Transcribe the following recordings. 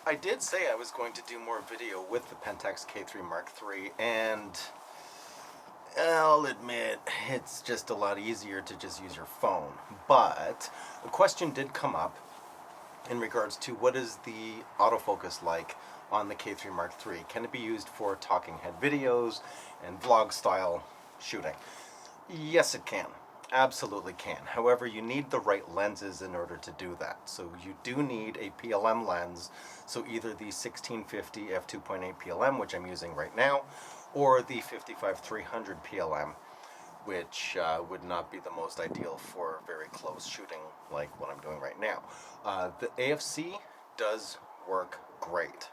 I did say I was going to do more video with the Pentax K3 Mark III, and I'll admit it's just a lot easier to just use your phone. But a question did come up in regards to what is the autofocus like on the K3 Mark III. Can it be used for talking head videos and vlog style shooting? Yes, it can. Absolutely can. However, you need the right lenses in order to do that. So you do need a PLM lens. So either the 1650 f2.8 PLM, which I'm using right now, or the 55-300 PLM, which would not be the most ideal for very close shooting like what I'm doing right now. The AF.C does work great.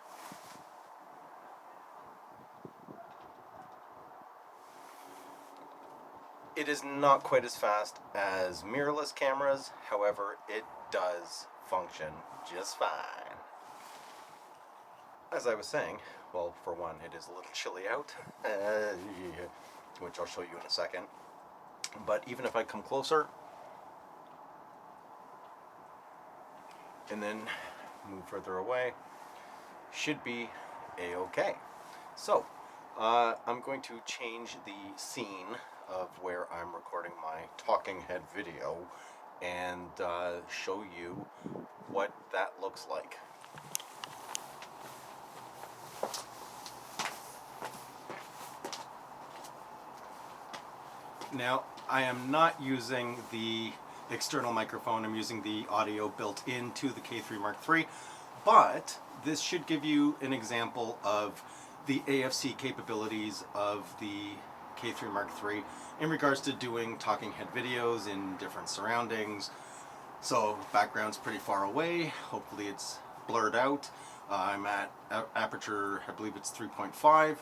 It is not quite as fast as mirrorless cameras, however, it does function just fine. As I was saying, well, for one, it is a little chilly out, which I'll show you in a second. But even if I come closer, and then move further away, should be a-okay. So, I'm going to change the scene of where I'm recording my talking head video and show you what that looks like. Now, I am not using the external microphone, I'm using the audio built into the K3 Mark III, but this should give you an example of the AF.C capabilities of the K3 Mark III in regards to doing talking head videos in different surroundings. So background's pretty far away, hopefully it's blurred out. I'm at aperture, I believe it's 3.5,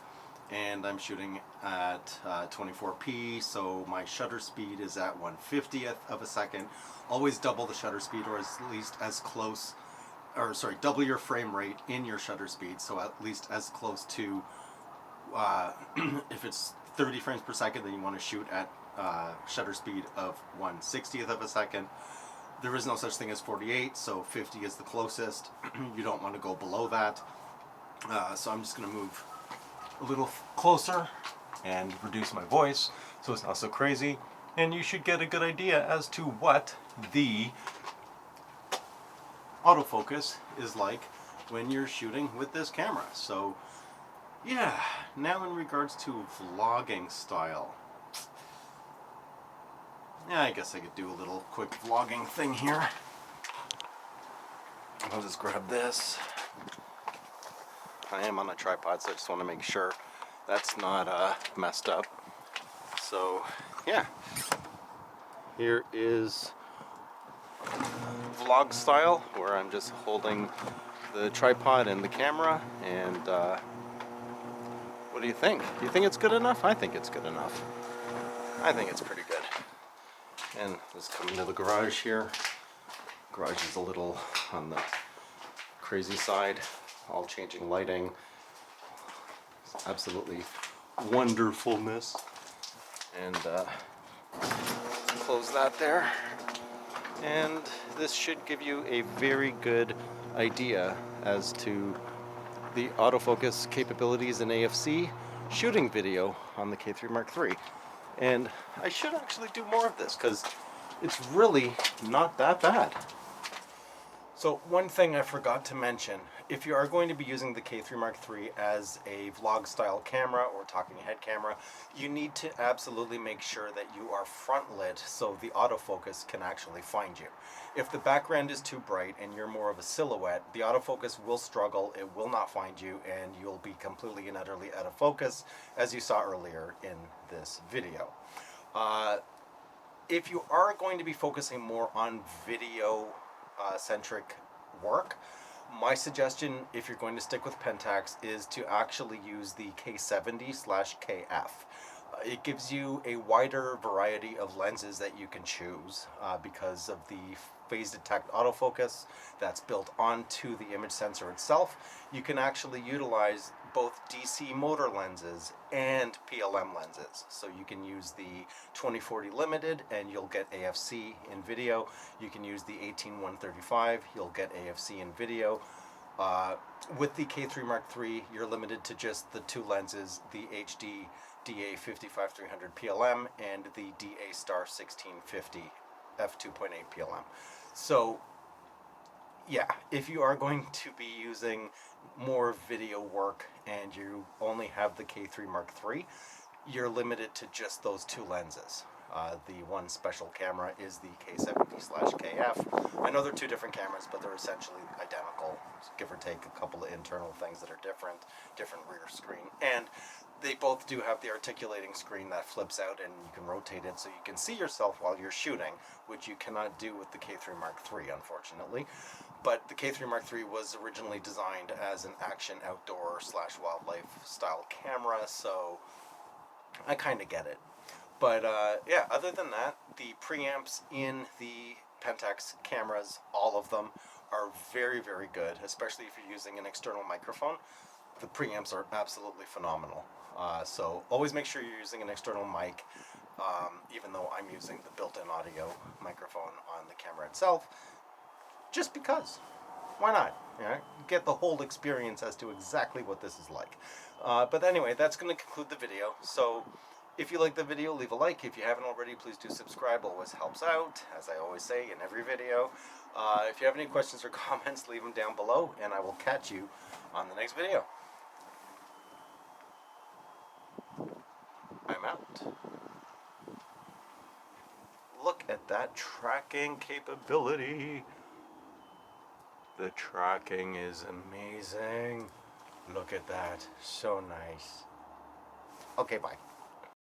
and I'm shooting at 24p, so my shutter speed is at 1/50th of a second. Always double the shutter speed, or at least as close, or sorry, double your frame rate in your shutter speed, so at least as close to, if it's 30 frames per second, then you want to shoot at shutter speed of 1/60th of a second. There is no such thing as 48, so 50 is the closest. You don't want to go below that. So I'm just going to move a little closer and reduce my voice so it's not so crazy, and you should get a good idea as to what the autofocus is like when you're shooting with this camera. So yeah, now in regards to vlogging style, yeah, I guess I could do a little quick vlogging thing here. I'll just grab this. I am on a tripod, so I just want to make sure that's not messed up. So yeah, here is vlog style, where I'm just holding the tripod and the camera, and what do you think? Do you think it's good enough? I think it's good enough. I think it's pretty good. And let's come into the garage here. Garage is a little on the crazy side, all changing lighting. It's absolutely wonderfulness. And close that there. And this should give you a very good idea as to the autofocus capabilities in AF.C shooting video on the K3 Mark III. And I should actually do more of this because it's really not that bad. So one thing I forgot to mention, if you are going to be using the K3 Mark III as a vlog style camera or talking head camera, you need to absolutely make sure that you are front lit so the autofocus can actually find you. If the background is too bright and you're more of a silhouette, the autofocus will struggle, it will not find you, and you'll be completely and utterly out of focus, as you saw earlier in this video. If you are going to be focusing more on video centric work, my suggestion, if you're going to stick with Pentax, is to actually use the K70/KF. It gives you a wider variety of lenses that you can choose because of the phase detect autofocus that's built onto the image sensor itself. You can actually utilize both DC motor lenses and PLM lenses. So you can use the 2040 limited and you'll get AF.C in video. You can use the 18-135, you'll get AF.C in video. With the K3 Mark III, you're limited to just the two lenses, the HD DA 55-300 PLM and the DA Star 1650 f2.8 PLM. So yeah, if you are going to be using more video work and you only have the K3 Mark III, you're limited to just those two lenses. The one special camera is the K70/KF. I know they're two different cameras, but they're essentially identical, give or take a couple of internal things that are different rear screen. And they both do have the articulating screen that flips out and you can rotate it so you can see yourself while you're shooting, which you cannot do with the K3 Mark III, unfortunately. But the K3 Mark III was originally designed as an action outdoor / wildlife style camera, so I kind of get it. But yeah, other than that, the preamps in the Pentax cameras, all of them, are very, very good, especially if you're using an external microphone. The preamps are absolutely phenomenal. So always make sure you're using an external mic, even though I'm using the built-in audio microphone on the camera itself, just because. Why not? You know, get the whole experience as to exactly what this is like. But anyway, that's going to conclude the video. So if you like the video, leave a like. If you haven't already, please do subscribe. Always helps out, as I always say in every video. If you have any questions or comments, leave them down below, and I will catch you on the next video. I'm out. Look at that tracking capability. The tracking is amazing. Look at that. So nice. Okay, bye.